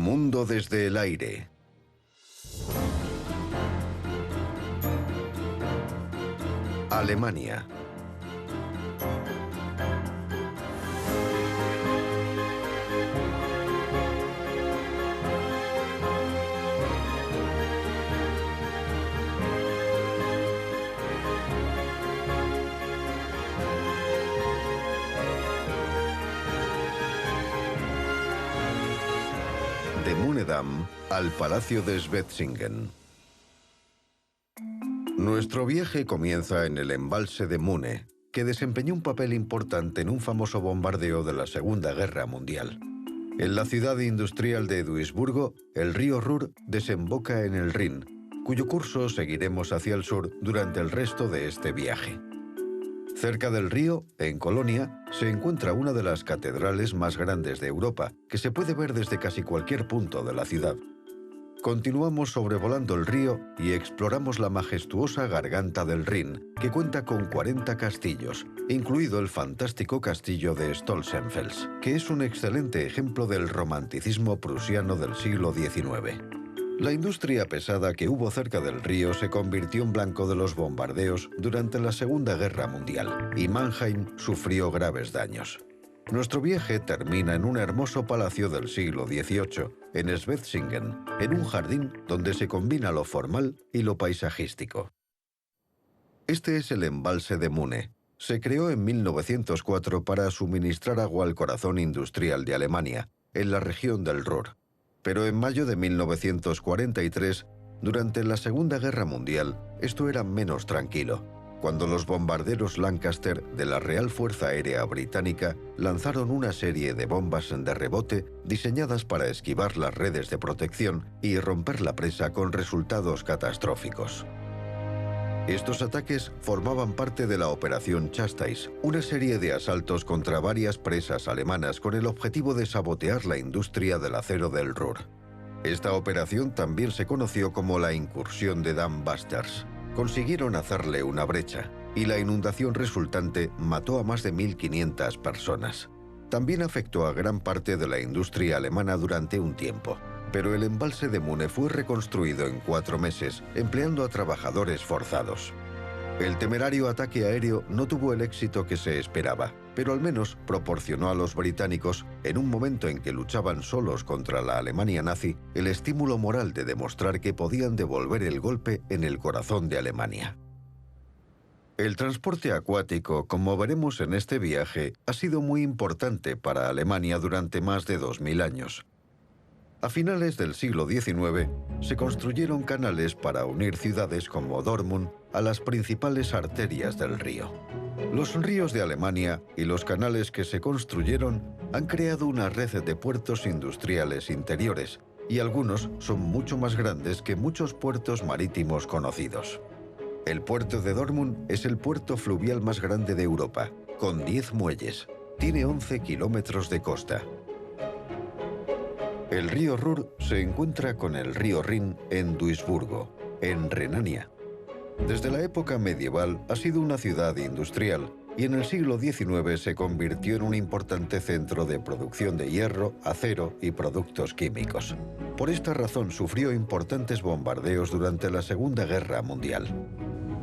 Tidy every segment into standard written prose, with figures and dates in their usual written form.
Mundo desde el aire. Alemania. De Munedam al Palacio de Schwetzingen. Nuestro viaje comienza en el embalse de Mune, que desempeñó un papel importante en un famoso bombardeo de la Segunda Guerra Mundial. En la ciudad industrial de Duisburgo, el río Ruhr desemboca en el Rin, cuyo curso seguiremos hacia el sur durante el resto de este viaje. Cerca del río, en Colonia, se encuentra una de las catedrales más grandes de Europa, que se puede ver desde casi cualquier punto de la ciudad. Continuamos sobrevolando el río y exploramos la majestuosa garganta del Rin, que cuenta con 40 castillos, incluido el fantástico castillo de Stolzenfels, que es un excelente ejemplo del romanticismo prusiano del siglo XIX. La industria pesada que hubo cerca del río se convirtió en blanco de los bombardeos durante la Segunda Guerra Mundial, y Mannheim sufrió graves daños. Nuestro viaje termina en un hermoso palacio del siglo XVIII, en Schwetzingen, en un jardín donde se combina lo formal y lo paisajístico. Este es el embalse de Mune. Se creó en 1904 para suministrar agua al corazón industrial de Alemania, en la región del Ruhr. Pero en mayo de 1943, durante la Segunda Guerra Mundial, esto era menos tranquilo, cuando los bombarderos Lancaster de la Real Fuerza Aérea Británica lanzaron una serie de bombas de rebote diseñadas para esquivar las redes de protección y romper la presa con resultados catastróficos. Estos ataques formaban parte de la Operación Chastise, una serie de asaltos contra varias presas alemanas con el objetivo de sabotear la industria del acero del Ruhr. Esta operación también se conoció como la incursión de Dam Busters. Consiguieron hacerle una brecha, y la inundación resultante mató a más de 1.500 personas. También afectó a gran parte de la industria alemana durante un tiempo. Pero el embalse de Mune fue reconstruido en 4 meses, empleando a trabajadores forzados. El temerario ataque aéreo no tuvo el éxito que se esperaba, pero al menos proporcionó a los británicos, en un momento en que luchaban solos contra la Alemania nazi, el estímulo moral de demostrar que podían devolver el golpe en el corazón de Alemania. El transporte acuático, como veremos en este viaje, ha sido muy importante para Alemania durante más de 2000 años. A finales del siglo XIX, se construyeron canales para unir ciudades como Dortmund a las principales arterias del río. Los ríos de Alemania y los canales que se construyeron han creado una red de puertos industriales interiores, y algunos son mucho más grandes que muchos puertos marítimos conocidos. El puerto de Dortmund es el puerto fluvial más grande de Europa, con 10 muelles. Tiene 11 kilómetros de costa. El río Ruhr se encuentra con el río Rin en Duisburgo, en Renania. Desde la época medieval ha sido una ciudad industrial y en el siglo XIX se convirtió en un importante centro de producción de hierro, acero y productos químicos. Por esta razón sufrió importantes bombardeos durante la Segunda Guerra Mundial.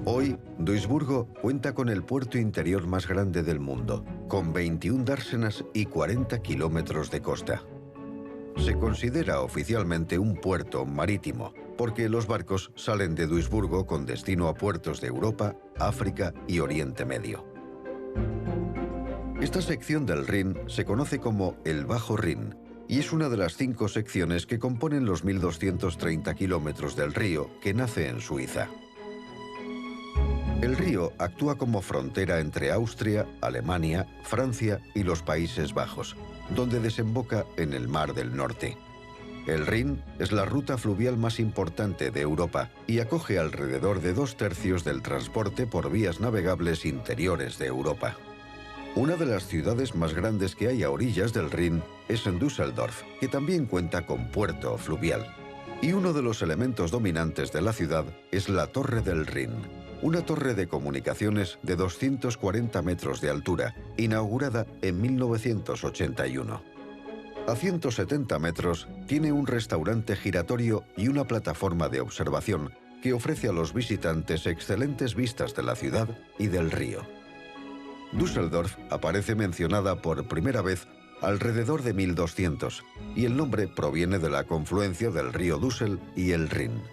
Hoy, Duisburgo cuenta con el puerto interior más grande del mundo, con 21 dársenas y 40 kilómetros de costa. Se considera oficialmente un puerto marítimo, porque los barcos salen de Duisburgo con destino a puertos de Europa, África y Oriente Medio. Esta sección del Rin se conoce como el Bajo Rin, y es una de las 5 secciones que componen los 1.230 kilómetros del río que nace en Suiza. El río actúa como frontera entre Austria, Alemania, Francia y los Países Bajos, donde desemboca en el Mar del Norte. El Rin es la ruta fluvial más importante de Europa y acoge alrededor de 2/3 del transporte por vías navegables interiores de Europa. Una de las ciudades más grandes que hay a orillas del Rin es en Düsseldorf, que también cuenta con puerto fluvial. Y uno de los elementos dominantes de la ciudad es la Torre del Rin, una torre de comunicaciones de 240 metros de altura, inaugurada en 1981. A 170 metros tiene un restaurante giratorio y una plataforma de observación que ofrece a los visitantes excelentes vistas de la ciudad y del río. Düsseldorf aparece mencionada por primera vez alrededor de 1200 y el nombre proviene de la confluencia del río Dussel y el Rin.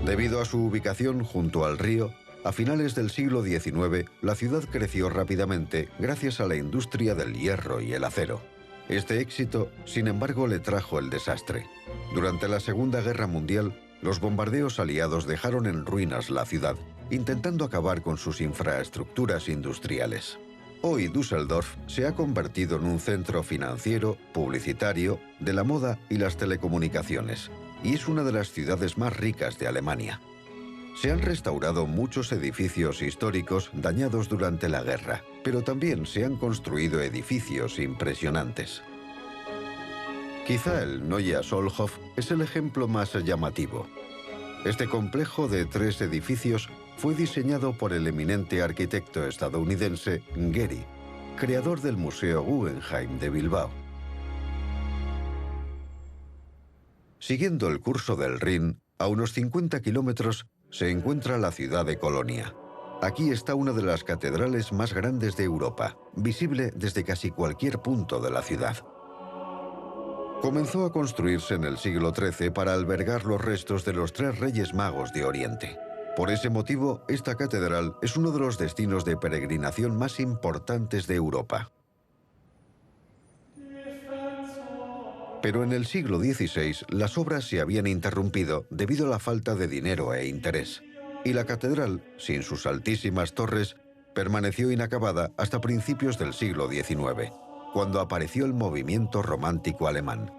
Debido a su ubicación junto al río, a finales del siglo XIX la ciudad creció rápidamente gracias a la industria del hierro y el acero. Este éxito, sin embargo, le trajo el desastre. Durante la Segunda Guerra Mundial, los bombardeos aliados dejaron en ruinas la ciudad, intentando acabar con sus infraestructuras industriales. Hoy Düsseldorf se ha convertido en un centro financiero, publicitario, de la moda y las telecomunicaciones, y es una de las ciudades más ricas de Alemania. Se han restaurado muchos edificios históricos dañados durante la guerra, pero también se han construido edificios impresionantes. Quizá el Neue Zollhof es el ejemplo más llamativo. Este complejo de 3 edificios fue diseñado por el eminente arquitecto estadounidense Gehry, creador del Museo Guggenheim de Bilbao. Siguiendo el curso del Rin, a unos 50 kilómetros, se encuentra la ciudad de Colonia. Aquí está una de las catedrales más grandes de Europa, visible desde casi cualquier punto de la ciudad. Comenzó a construirse en el siglo XIII para albergar los restos de los 3 reyes magos de Oriente. Por ese motivo, esta catedral es uno de los destinos de peregrinación más importantes de Europa. Pero en el siglo XVI, las obras se habían interrumpido debido a la falta de dinero e interés, y la catedral, sin sus altísimas torres, permaneció inacabada hasta principios del siglo XIX, cuando apareció el movimiento romántico alemán.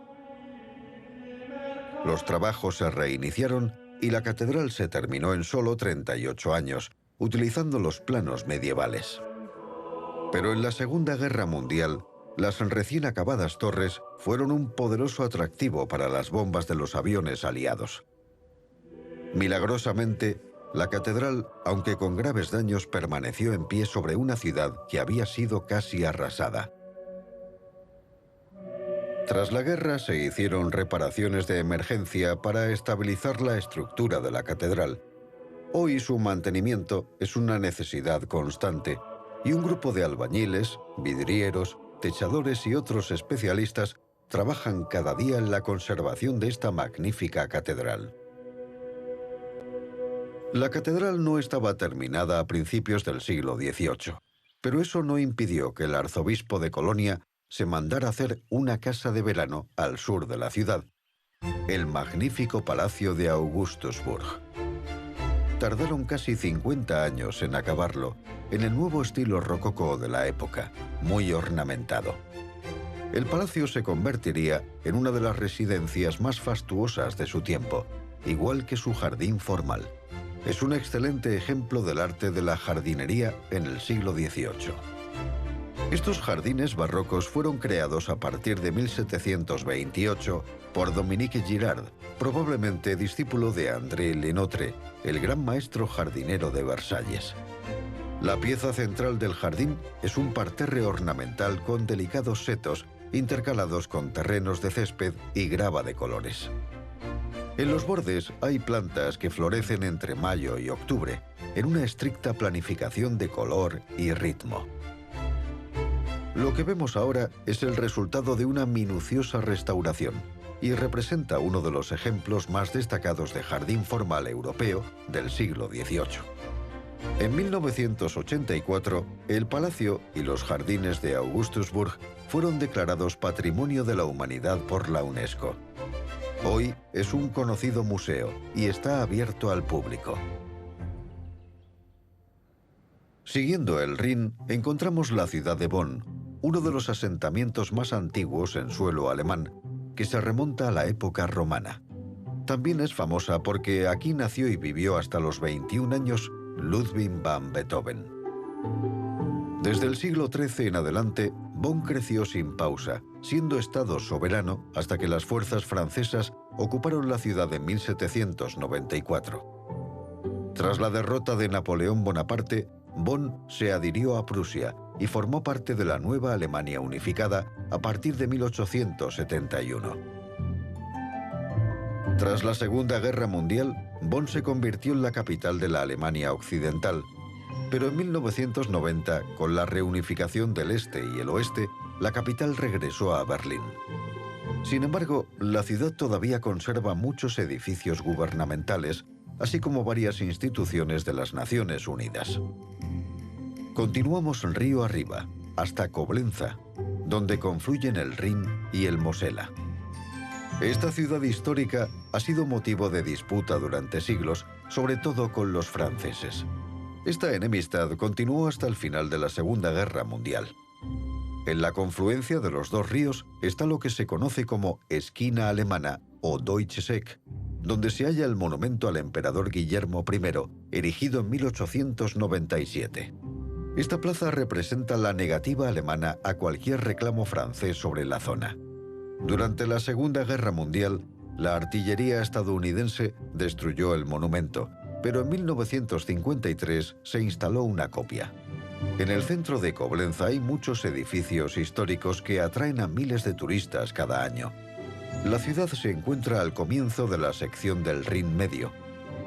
Los trabajos se reiniciaron y la catedral se terminó en solo 38 años, utilizando los planos medievales. Pero en la Segunda Guerra Mundial, las recién acabadas torres fueron un poderoso atractivo para las bombas de los aviones aliados. Milagrosamente, la catedral, aunque con graves daños, permaneció en pie sobre una ciudad que había sido casi arrasada. Tras la guerra se hicieron reparaciones de emergencia para estabilizar la estructura de la catedral. Hoy su mantenimiento es una necesidad constante y un grupo de albañiles, vidrieros, techadores y otros especialistas trabajan cada día en la conservación de esta magnífica catedral. La catedral no estaba terminada a principios del siglo XVIII, pero eso no impidió que el arzobispo de Colonia se mandara hacer una casa de verano al sur de la ciudad, el magnífico Palacio de Augustusburg. Tardaron casi 50 años en acabarlo, en el nuevo estilo rococó de la época, muy ornamentado. El palacio se convertiría en una de las residencias más fastuosas de su tiempo, igual que su jardín formal. Es un excelente ejemplo del arte de la jardinería en el siglo XVIII. Estos jardines barrocos fueron creados a partir de 1728 por Dominique Girard, probablemente discípulo de André Lenotre, el gran maestro jardinero de Versalles. La pieza central del jardín es un parterre ornamental con delicados setos intercalados con terrenos de césped y grava de colores. En los bordes hay plantas que florecen entre mayo y octubre, en una estricta planificación de color y ritmo. Lo que vemos ahora es el resultado de una minuciosa restauración y representa uno de los ejemplos más destacados de jardín formal europeo del siglo XVIII. En 1984, el palacio y los jardines de Augustusburg fueron declarados Patrimonio de la Humanidad por la UNESCO. Hoy es un conocido museo y está abierto al público. Siguiendo el Rin, encontramos la ciudad de Bonn, uno de los asentamientos más antiguos en suelo alemán, que se remonta a la época romana. También es famosa porque aquí nació y vivió hasta los 21 años Ludwig van Beethoven. Desde el siglo XIII en adelante, Bonn creció sin pausa, siendo estado soberano hasta que las fuerzas francesas ocuparon la ciudad en 1794. Tras la derrota de Napoleón Bonaparte, Bonn se adhirió a Prusia y formó parte de la nueva Alemania unificada a partir de 1871. Tras la Segunda Guerra Mundial, Bonn se convirtió en la capital de la Alemania occidental, pero en 1990, con la reunificación del este y el oeste, la capital regresó a Berlín. Sin embargo, la ciudad todavía conserva muchos edificios gubernamentales, así como varias instituciones de las Naciones Unidas. Continuamos río arriba, hasta Coblenza, donde confluyen el Rin y el Mosela. Esta ciudad histórica ha sido motivo de disputa durante siglos, sobre todo con los franceses. Esta enemistad continuó hasta el final de la Segunda Guerra Mundial. En la confluencia de los dos ríos está lo que se conoce como Esquina Alemana o Deutsches Eck, donde se halla el monumento al emperador Guillermo I, erigido en 1897. Esta plaza representa la negativa alemana a cualquier reclamo francés sobre la zona. Durante la Segunda Guerra Mundial, la artillería estadounidense destruyó el monumento, pero en 1953 se instaló una copia. En el centro de Coblenza hay muchos edificios históricos que atraen a miles de turistas cada año. La ciudad se encuentra al comienzo de la sección del Rin Medio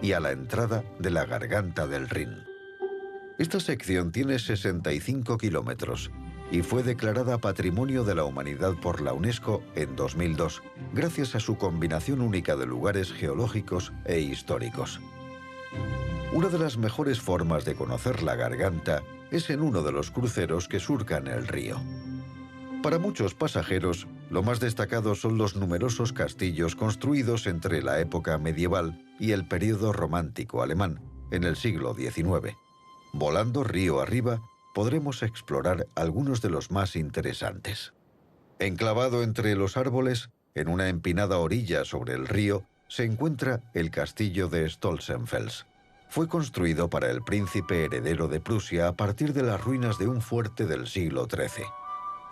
y a la entrada de la Garganta del Rin. Esta sección tiene 65 kilómetros y fue declarada Patrimonio de la Humanidad por la UNESCO en 2002, gracias a su combinación única de lugares geológicos e históricos. Una de las mejores formas de conocer la Garganta es en uno de los cruceros que surcan el río. Para muchos pasajeros, lo más destacado son los numerosos castillos construidos entre la época medieval y el período romántico alemán, en el siglo XIX. Volando río arriba, podremos explorar algunos de los más interesantes. Enclavado entre los árboles, en una empinada orilla sobre el río, se encuentra el castillo de Stolzenfels. Fue construido para el príncipe heredero de Prusia a partir de las ruinas de un fuerte del siglo XIII.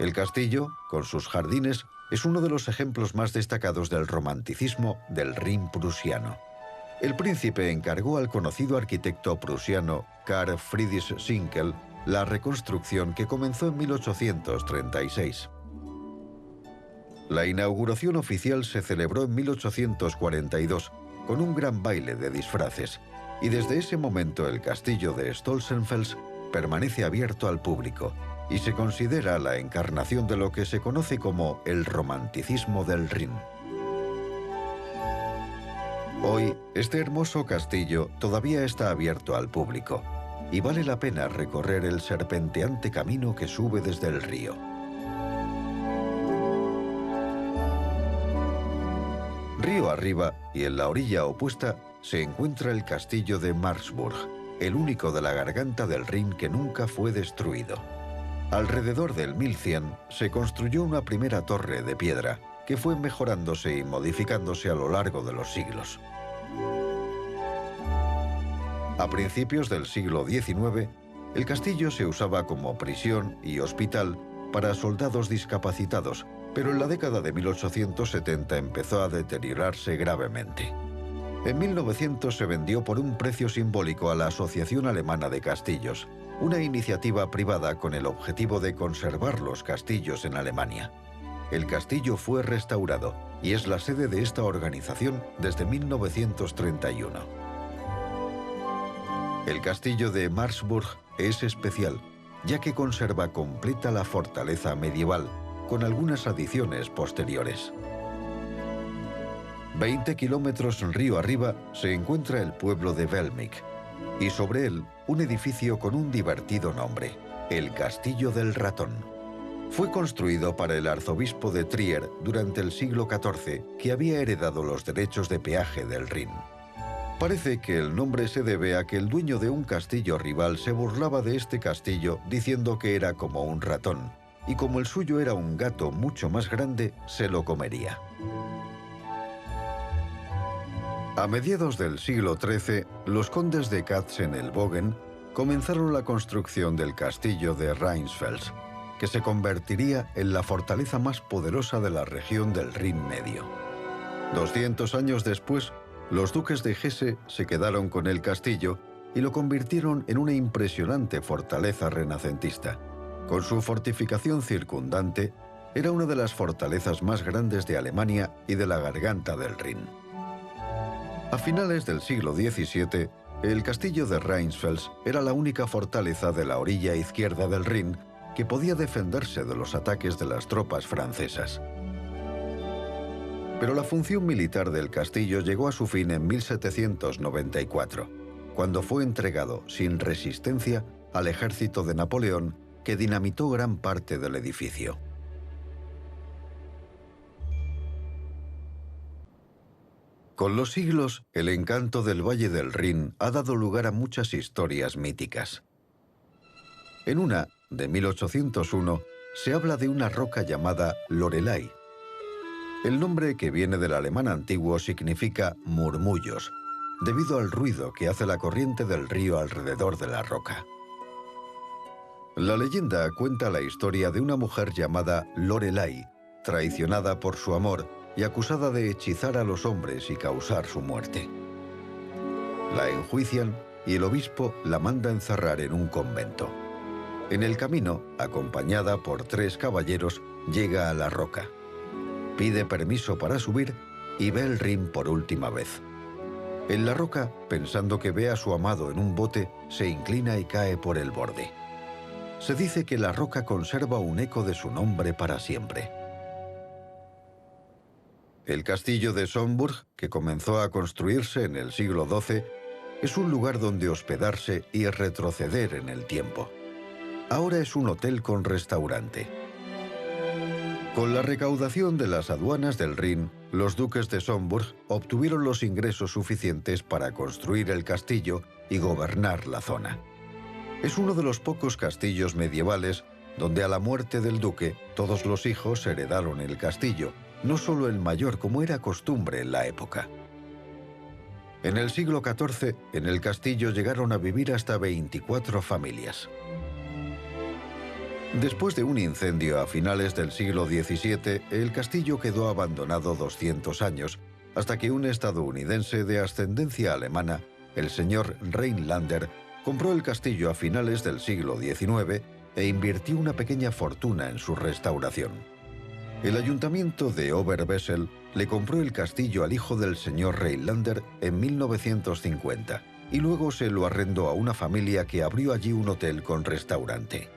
El castillo, con sus jardines, es uno de los ejemplos más destacados del romanticismo del Rin prusiano. El príncipe encargó al conocido arquitecto prusiano Karl Friedrich Schinkel la reconstrucción, que comenzó en 1836. La inauguración oficial se celebró en 1842 con un gran baile de disfraces, y desde ese momento el castillo de Stolzenfels permanece abierto al público y se considera la encarnación de lo que se conoce como el romanticismo del Rin. Hoy, este hermoso castillo todavía está abierto al público y vale la pena recorrer el serpenteante camino que sube desde el río. Río arriba y en la orilla opuesta se encuentra el castillo de Marburg, el único de la Garganta del Rin que nunca fue destruido. Alrededor del 1100 se construyó una primera torre de piedra que fue mejorándose y modificándose a lo largo de los siglos. A principios del siglo XIX, el castillo se usaba como prisión y hospital para soldados discapacitados, pero en la década de 1870 empezó a deteriorarse gravemente. En 1900 se vendió por un precio simbólico a la Asociación Alemana de Castillos, una iniciativa privada con el objetivo de conservar los castillos en Alemania. El castillo fue restaurado y es la sede de esta organización desde 1931. El castillo de Marburg es especial, ya que conserva completa la fortaleza medieval, con algunas adiciones posteriores. 20 kilómetros río arriba se encuentra el pueblo de Velmik, y sobre él un edificio con un divertido nombre, el Castillo del Ratón. Fue construido para el arzobispo de Trier durante el siglo XIV, que había heredado los derechos de peaje del Rin. Parece que el nombre se debe a que el dueño de un castillo rival se burlaba de este castillo diciendo que era como un ratón, y como el suyo era un gato mucho más grande, se lo comería. A mediados del siglo XIII, los condes de Katzenelbogen comenzaron la construcción del castillo de Rheinsfels, que se convertiría en la fortaleza más poderosa de la región del Rin Medio. 200 años después, los duques de Hesse se quedaron con el castillo y lo convirtieron en una impresionante fortaleza renacentista, Con su fortificación circundante, era una de las fortalezas más grandes de Alemania y de la garganta del Rin. A finales del siglo XVII, el castillo de Rheinfels era la única fortaleza de la orilla izquierda del Rin que podía defenderse de los ataques de las tropas francesas. Pero la función militar del castillo llegó a su fin en 1794, cuando fue entregado sin resistencia al ejército de Napoleón, que dinamitó gran parte del edificio. Con los siglos, el encanto del Valle del Rin ha dado lugar a muchas historias míticas. En una, de 1801, se habla de una roca llamada Loreley. El nombre, que viene del alemán antiguo, significa murmullos, debido al ruido que hace la corriente del río alrededor de la roca. La leyenda cuenta la historia de una mujer llamada Loreley, traicionada por su amor y acusada de hechizar a los hombres y causar su muerte. La enjuician y el obispo la manda encerrar en un convento. En el camino, acompañada por 3 caballeros, llega a la roca. Pide permiso para subir y ve el Rin por última vez. En la roca, pensando que ve a su amado en un bote, se inclina y cae por el borde. Se dice que la roca conserva un eco de su nombre para siempre. El castillo de Schönburg, que comenzó a construirse en el siglo XII, es un lugar donde hospedarse y retroceder en el tiempo. Ahora es un hotel con restaurante. Con la recaudación de las aduanas del Rin, los duques de Schönburg obtuvieron los ingresos suficientes para construir el castillo y gobernar la zona. Es uno de los pocos castillos medievales donde a la muerte del duque todos los hijos heredaron el castillo, no solo el mayor como era costumbre en la época. En el siglo XIV, en el castillo llegaron a vivir hasta 24 familias. Después de un incendio a finales del siglo XVII, el castillo quedó abandonado 200 años, hasta que un estadounidense de ascendencia alemana, el señor Rhinelander, compró el castillo a finales del siglo XIX e invirtió una pequeña fortuna en su restauración. El ayuntamiento de Oberwesel le compró el castillo al hijo del señor Rhinelander en 1950 y luego se lo arrendó a una familia que abrió allí un hotel con restaurante.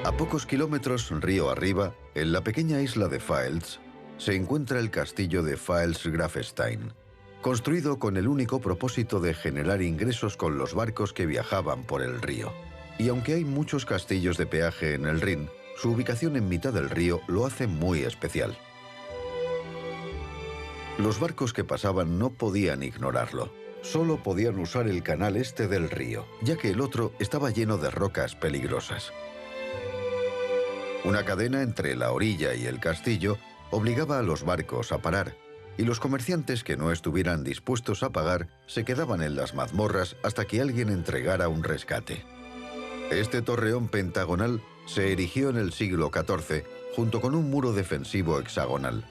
A pocos kilómetros río arriba, en la pequeña isla de Pfalz, se encuentra el castillo de Pfalz-Grafstein, construido con el único propósito de generar ingresos con los barcos que viajaban por el río. Y aunque hay muchos castillos de peaje en el Rin, su ubicación en mitad del río lo hace muy especial. Los barcos que pasaban no podían ignorarlo. Solo podían usar el canal este del río, ya que el otro estaba lleno de rocas peligrosas. Una cadena entre la orilla y el castillo obligaba a los barcos a parar, y los comerciantes que no estuvieran dispuestos a pagar se quedaban en las mazmorras hasta que alguien entregara un rescate. Este torreón pentagonal se erigió en el siglo XIV junto con un muro defensivo hexagonal.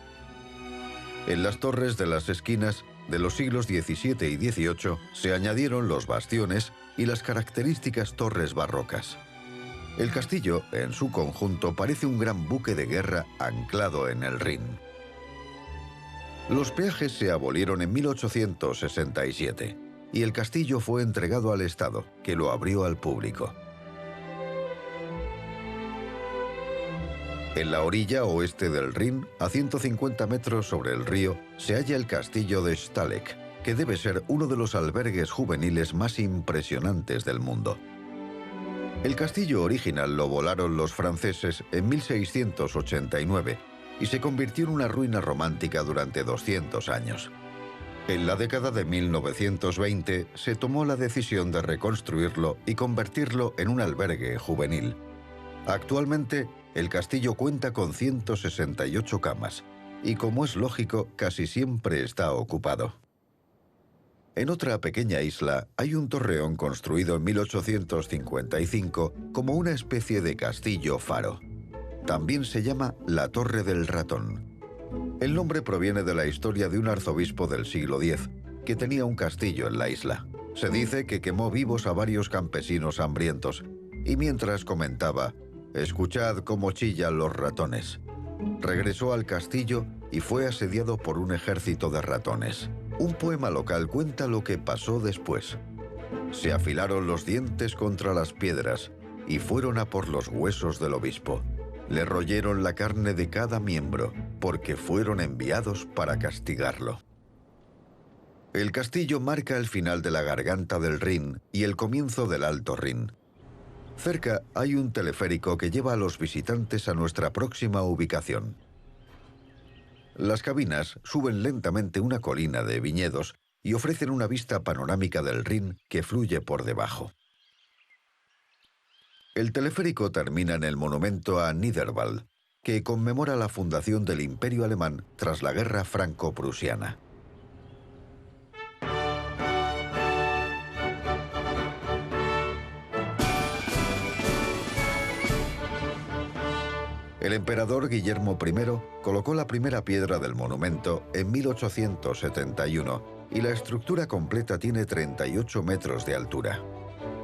En las torres de las esquinas de los siglos XVII y XVIII se añadieron los bastiones y las características torres barrocas. El castillo, en su conjunto, parece un gran buque de guerra anclado en el Rin. Los peajes se abolieron en 1867 y el castillo fue entregado al Estado, que lo abrió al público. En la orilla oeste del Rin, a 150 metros sobre el río, se halla el castillo de Stahleck, que debe ser uno de los albergues juveniles más impresionantes del mundo. El castillo original lo volaron los franceses en 1689 y se convirtió en una ruina romántica durante 200 años. En la década de 1920 se tomó la decisión de reconstruirlo y convertirlo en un albergue juvenil. Actualmente, el castillo cuenta con 168 camas y, como es lógico, casi siempre está ocupado. En otra pequeña isla hay un torreón construido en 1855 como una especie de castillo-faro. También se llama la Torre del Ratón. El nombre proviene de la historia de un arzobispo del siglo X que tenía un castillo en la isla. Se dice que quemó vivos a varios campesinos hambrientos, y mientras comentaba: «Escuchad cómo chillan los ratones». Regresó al castillo y fue asediado por un ejército de ratones. Un poema local cuenta lo que pasó después. Se afilaron los dientes contra las piedras y fueron a por los huesos del obispo. Le royeron la carne de cada miembro, porque fueron enviados para castigarlo. El castillo marca el final de la garganta del Rin y el comienzo del Alto Rin. Cerca hay un teleférico que lleva a los visitantes a nuestra próxima ubicación. Las cabinas suben lentamente una colina de viñedos y ofrecen una vista panorámica del Rin que fluye por debajo. El teleférico termina en el monumento a Niederwald, que conmemora la fundación del Imperio Alemán tras la Guerra Franco-Prusiana. El emperador Guillermo I colocó la primera piedra del monumento en 1871 y la estructura completa tiene 38 metros de altura.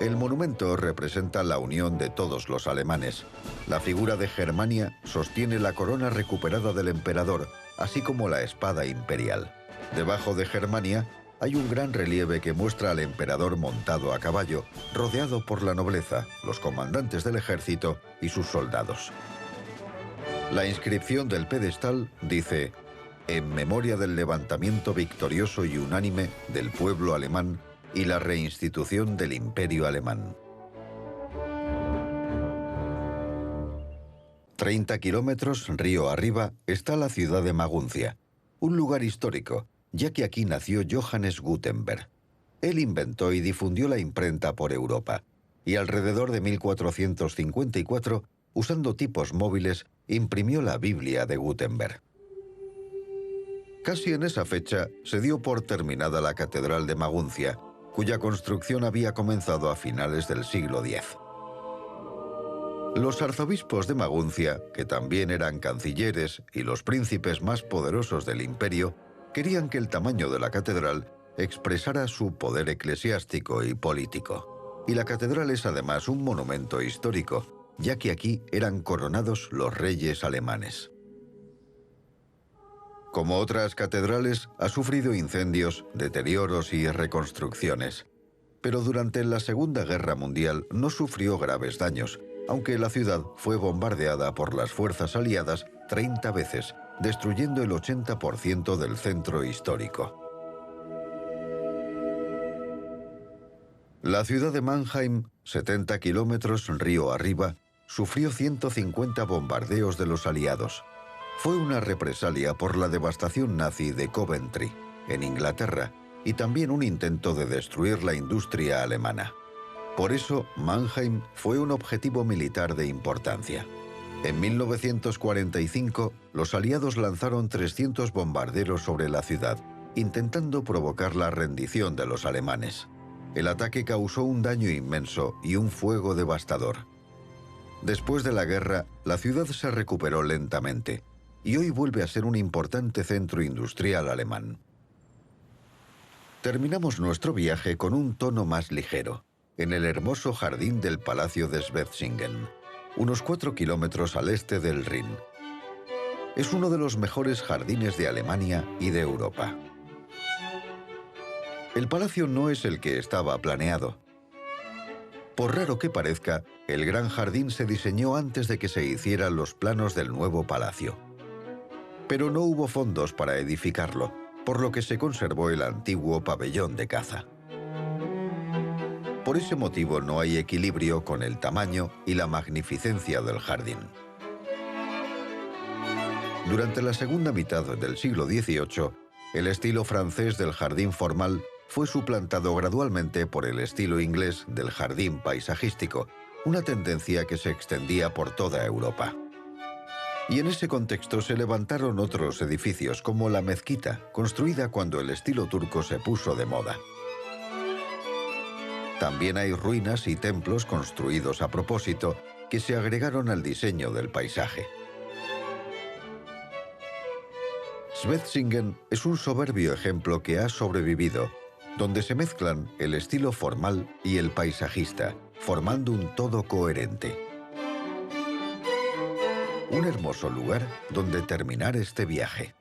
El monumento representa la unión de todos los alemanes. La figura de Germania sostiene la corona recuperada del emperador, así como la espada imperial. Debajo de Germania hay un gran relieve que muestra al emperador montado a caballo, rodeado por la nobleza, los comandantes del ejército y sus soldados. La inscripción del pedestal dice: «En memoria del levantamiento victorioso y unánime del pueblo alemán y la reinstitución del Imperio Alemán». 30 kilómetros río arriba está la ciudad de Maguncia, un lugar histórico, ya que aquí nació Johannes Gutenberg. Él inventó y difundió la imprenta por Europa, y alrededor de 1454, usando tipos móviles, imprimió la Biblia de Gutenberg. Casi en esa fecha se dio por terminada la Catedral de Maguncia, cuya construcción había comenzado a finales del siglo X. Los arzobispos de Maguncia, que también eran cancilleres y los príncipes más poderosos del imperio, querían que el tamaño de la catedral expresara su poder eclesiástico y político. Y la catedral es además un monumento histórico, ya que aquí eran coronados los reyes alemanes. Como otras catedrales, ha sufrido incendios, deterioros y reconstrucciones. Pero durante la Segunda Guerra Mundial no sufrió graves daños, aunque la ciudad fue bombardeada por las fuerzas aliadas 30 veces, destruyendo el 80% del centro histórico. La ciudad de Mannheim, 70 kilómetros río arriba, sufrió 150 bombardeos de los aliados. Fue una represalia por la devastación nazi de Coventry, en Inglaterra, y también un intento de destruir la industria alemana. Por eso, Mannheim fue un objetivo militar de importancia. En 1945, los aliados lanzaron 300 bombarderos sobre la ciudad, intentando provocar la rendición de los alemanes. El ataque causó un daño inmenso y un fuego devastador. Después de la guerra, la ciudad se recuperó lentamente y hoy vuelve a ser un importante centro industrial alemán. Terminamos nuestro viaje con un tono más ligero, en el hermoso jardín del Palacio de Schwetzingen, unos 4 kilómetros al este del Rin. Es uno de los mejores jardines de Alemania y de Europa. El palacio no es el que estaba planeado. Por raro que parezca, el gran jardín se diseñó antes de que se hicieran los planos del nuevo palacio. Pero no hubo fondos para edificarlo, por lo que se conservó el antiguo pabellón de caza. Por ese motivo no hay equilibrio con el tamaño y la magnificencia del jardín. Durante la segunda mitad del siglo XVIII, el estilo francés del jardín formal fue suplantado gradualmente por el estilo inglés del jardín paisajístico, una tendencia que se extendía por toda Europa. Y en ese contexto se levantaron otros edificios como la mezquita, construida cuando el estilo turco se puso de moda. También hay ruinas y templos construidos a propósito que se agregaron al diseño del paisaje. Schwetzingen es un soberbio ejemplo que ha sobrevivido, donde se mezclan el estilo formal y el paisajista, formando un todo coherente. Un hermoso lugar donde terminar este viaje.